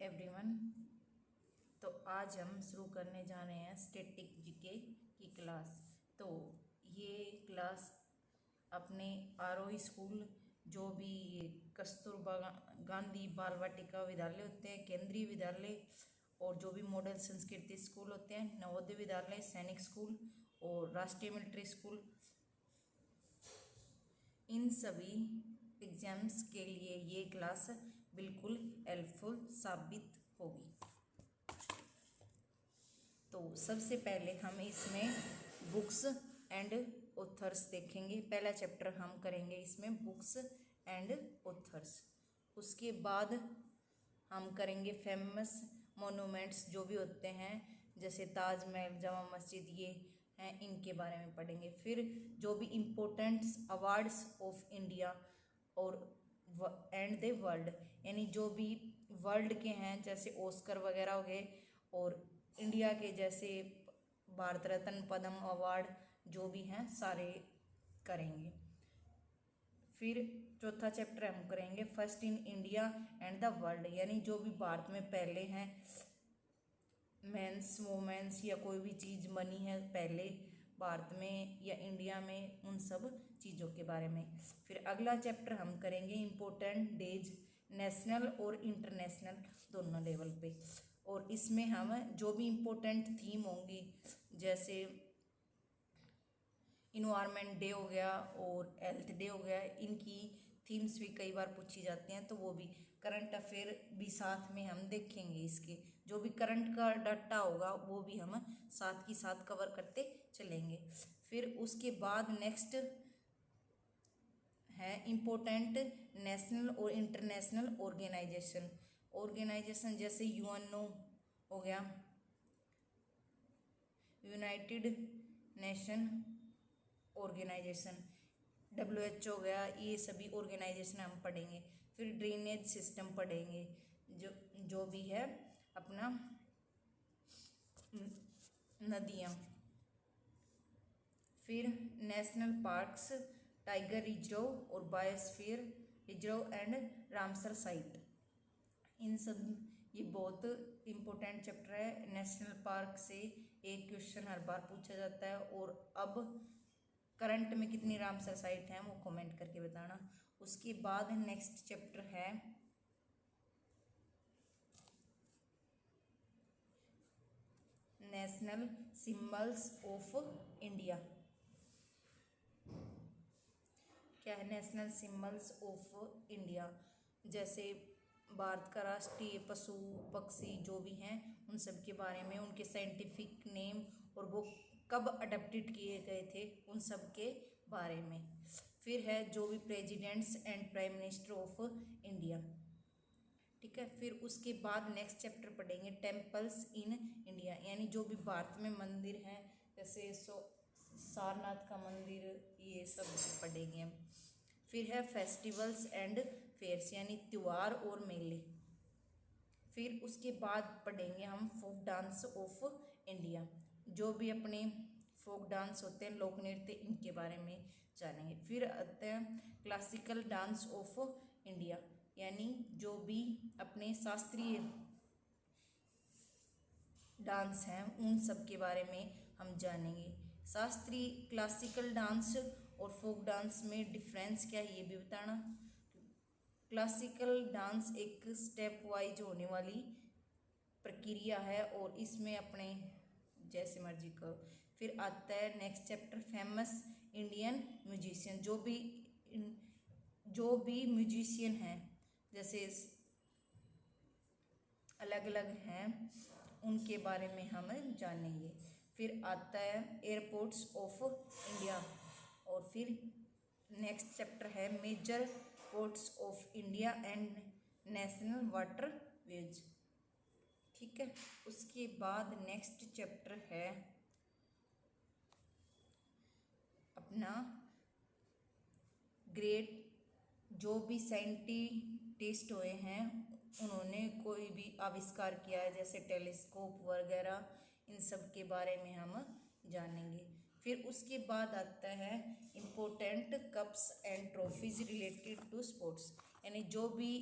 Everyone. तो आज हम शुरू करने जा रहे हैं स्टैटिक जीके की क्लास। तो ये क्लास अपने आरओई स्कूल, जो भी कस्तूरबा गांधी बाल वाटिका विद्यालय होते हैं, केंद्रीय विद्यालय, और जो भी मॉडल संस्कृति स्कूल होते हैं, नवोदय विद्यालय, सैनिक स्कूल और राष्ट्रीय मिलिट्री स्कूल, इन सभी एग्जाम्स के लिए ये क्लास बिल्कुल हेल्पफुल साबित होगी। तो सबसे पहले हम इसमें बुक्स एंड ऑथर्स देखेंगे। पहला चैप्टर हम करेंगे इसमें बुक्स एंड ऑथर्स। उसके बाद हम करेंगे फेमस मोनूमेंट्स जो भी होते हैं, जैसे ताजमहल, जामा मस्जिद, ये हैं, इनके बारे में पढ़ेंगे। फिर जो भी इम्पोर्टेंट अवार्ड्स ऑफ इंडिया और एंड द वर्ल्ड, यानी जो भी वर्ल्ड के हैं जैसे ऑस्कर वगैरह हो गए, और इंडिया के जैसे भारत रत्न, पद्म अवार्ड जो भी हैं सारे करेंगे। फिर चौथा चैप्टर हम करेंगे first in India and the world, यानी जो भी भारत में पहले हैं, मेंस वोमेंस या कोई भी चीज़ बनी है पहले भारत में या इंडिया में, उन सब चीज़ों के बारे में। फिर अगला चैप्टर हम करेंगे इम्पोर्टेंट डेज, नेशनल और इंटरनेशनल दोनों लेवल पे। और इसमें हम जो भी इम्पोर्टेंट थीम होंगी, जैसे इन्वायरमेंट डे हो गया और हेल्थ डे हो गया, इनकी थीम्स भी कई बार पूछी जाती हैं, तो वो भी करंट अफेयर भी साथ में हम देखेंगे। इसके जो भी करंट का डाटा होगा वो भी हम साथ ही साथ कवर करते चलेंगे। फिर उसके बाद नेक्स्ट है इम्पोर्टेंट नेशनल और इंटरनेशनल ऑर्गेनाइजेशन, जैसे यूएनओ हो गया, यूनाइटेड नेशन ऑर्गेनाइजेशन, WHO हो गया, ये सभी ऑर्गेनाइजेशन हम पढ़ेंगे। फिर ड्रेनेज सिस्टम पढ़ेंगे, जो भी है अपना नदियाँ। फिर नेशनल पार्क्स, टाइगर रिजर्व और biosphere reserve and Ramsar site, इन सब ये बहुत इम्पोर्टेंट चैप्टर है। नेशनल पार्क से एक क्वेश्चन हर बार पूछा जाता है, और अब करंट में कितनी रामसर साइट हैं वो कमेंट करके बताना। उसके बाद नेक्स्ट चैप्टर है नेशनल सिंबल्स ऑफ इंडिया। क्या है नेशनल सिंबल्स ऑफ इंडिया? जैसे भारत का राष्ट्रीय पशु पक्षी जो भी हैं उन सब के बारे में, उनके साइंटिफिक नेम और वो कब अडॉप्टेड किए गए थे, उन सब के बारे में। फिर है जो भी presidents and prime minister of India, ठीक है। फिर उसके बाद नेक्स्ट चैप्टर पढ़ेंगे टेम्पल्स इन इंडिया, यानी जो भी भारत में मंदिर हैं, जैसे सारनाथ का मंदिर, ये सब पढ़ेंगे हम। फिर है फेस्टिवल्स एंड फेयर्स, यानी त्यौहार और मेले। फिर उसके बाद पढ़ेंगे हम फोक डांस ऑफ इंडिया, जो भी अपने फोक डांस होते हैं, लोक नृत्य, इनके बारे में जानेंगे। फिर आते हैं क्लासिकल डांस ऑफ इंडिया, यानी जो भी अपने शास्त्रीय डांस हैं उन सब के बारे में हम जानेंगे। शास्त्रीय क्लासिकल डांस और फोक डांस में डिफरेंस क्या है ये भी बताना। क्लासिकल डांस एक स्टेप वाइज होने वाली प्रक्रिया है, और इसमें अपने जैसे मर्जी करो। फिर आता है next chapter famous Indian musician, जो भी म्यूजिशियन हैं, जैसे अलग अलग हैं, उनके बारे में हम जानेंगे। फिर आता है एयरपोर्ट्स ऑफ इंडिया, और फिर नेक्स्ट चैप्टर है major ports of India and national waterways, ठीक है। उसके बाद नेक्स्ट चैप्टर है अपना ग्रेट, जो भी साइंटिस्ट हुए हैं उन्होंने कोई भी आविष्कार किया है, जैसे टेलीस्कोप वगैरह, इन सब के बारे में हम जानेंगे। फिर उसके बाद आता है important cups and trophies related to sports, यानी जो भी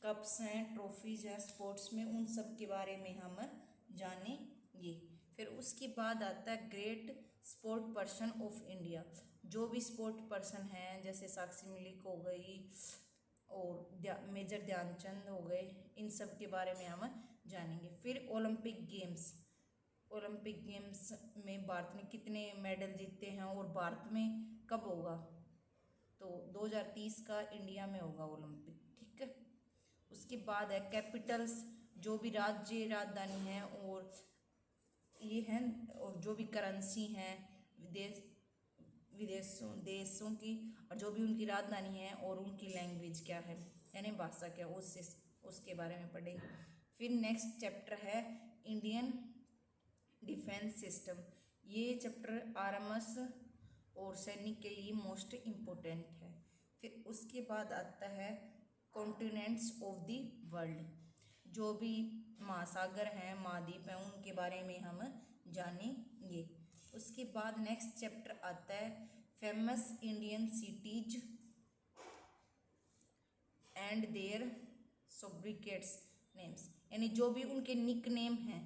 कप्स हैं, ट्रॉफीज हैं स्पोर्ट्स में, उन सब के बारे में हम जानेंगे। फिर उसके बाद आता है great sport person of India. जो भी स्पोर्ट पर्सन हैं जैसे साक्षी मलिक हो गई और मेजर ध्यानचंद हो गए, इन सब के बारे में हम जानेंगे। फिर ओलंपिक गेम्स, ओलंपिक गेम्स में भारत ने कितने मेडल जीते हैं और भारत में कब होगा, तो 2030 का इंडिया में होगा ओलंपिक, ठीक है। उसके बाद है कैपिटल्स, जो भी राज्य राजधानी हैं और ये हैं, और जो भी करेंसी हैं देशों की, और जो भी उनकी राजधानी है और उनकी लैंग्वेज क्या है यानी भाषा क्या, उसके बारे में पढ़ेंगे। फिर नेक्स्ट चैप्टर है इंडियन डिफेंस सिस्टम। ये चैप्टर आर्मस और सैनिक के लिए मोस्ट इम्पोर्टेंट है। फिर उसके बाद आता है कॉन्टिनेंट्स ऑफ द वर्ल्ड, जो भी महासागर हैं, महाद्वीप हैं, उनके बारे में हम जानेंगे। उसके बाद नेक्स्ट चैप्टर आता है famous Indian cities and their sobriquets names, यानी जो भी उनके निक नेम हैं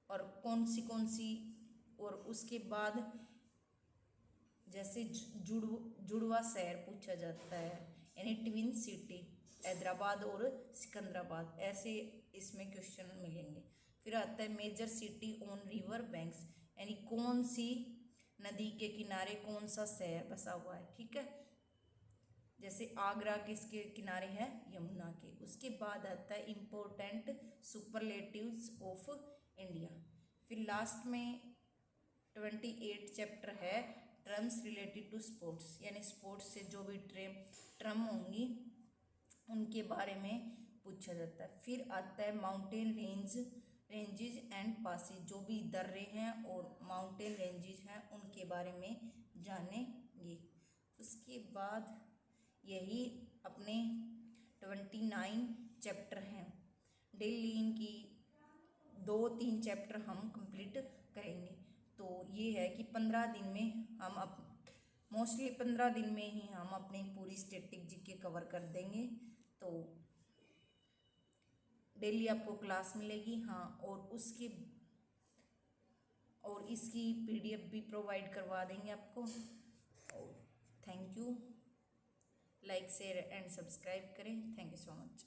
और कौन सी, और उसके बाद जैसे जुड़वा शहर पूछा जाता है यानी ट्विन सिटी, हैदराबाद और सिकंदराबाद, ऐसे इसमें क्वेश्चन मिलेंगे। फिर आता है major city on river banks, यानी कौन सी नदी के किनारे कौन सा शहर बसा हुआ है, ठीक है। जैसे आगरा किसके किनारे है, यमुना के। उसके बाद आता है इम्पोर्टेंट सुपरलेटिव्स ऑफ इंडिया। फिर लास्ट में 28 चैप्टर है टर्म्स रिलेटेड टू स्पोर्ट्स, यानी स्पोर्ट्स से जो भी टर्म होंगी उनके बारे में पूछा जाता है। फिर आता है माउंटेन रेंजेस एंड पासेज, जो भी दर्रे हैं और माउंटेन रेंजेस हैं उनके बारे में जानेंगे। उसके बाद यही अपने 29 चैप्टर हैं, डेली इनकी 2-3 चैप्टर हम कंप्लीट करेंगे। तो ये है कि 15 दिन में हम मोस्टली 15 दिन में ही हम अपनी पूरी स्टैटिक जीके कवर कर देंगे। तो डेली आपको क्लास मिलेगी, हाँ, और इसकी PDF भी प्रोवाइड करवा देंगे आपको। Thank you, like share and subscribe करें। Thank you so much.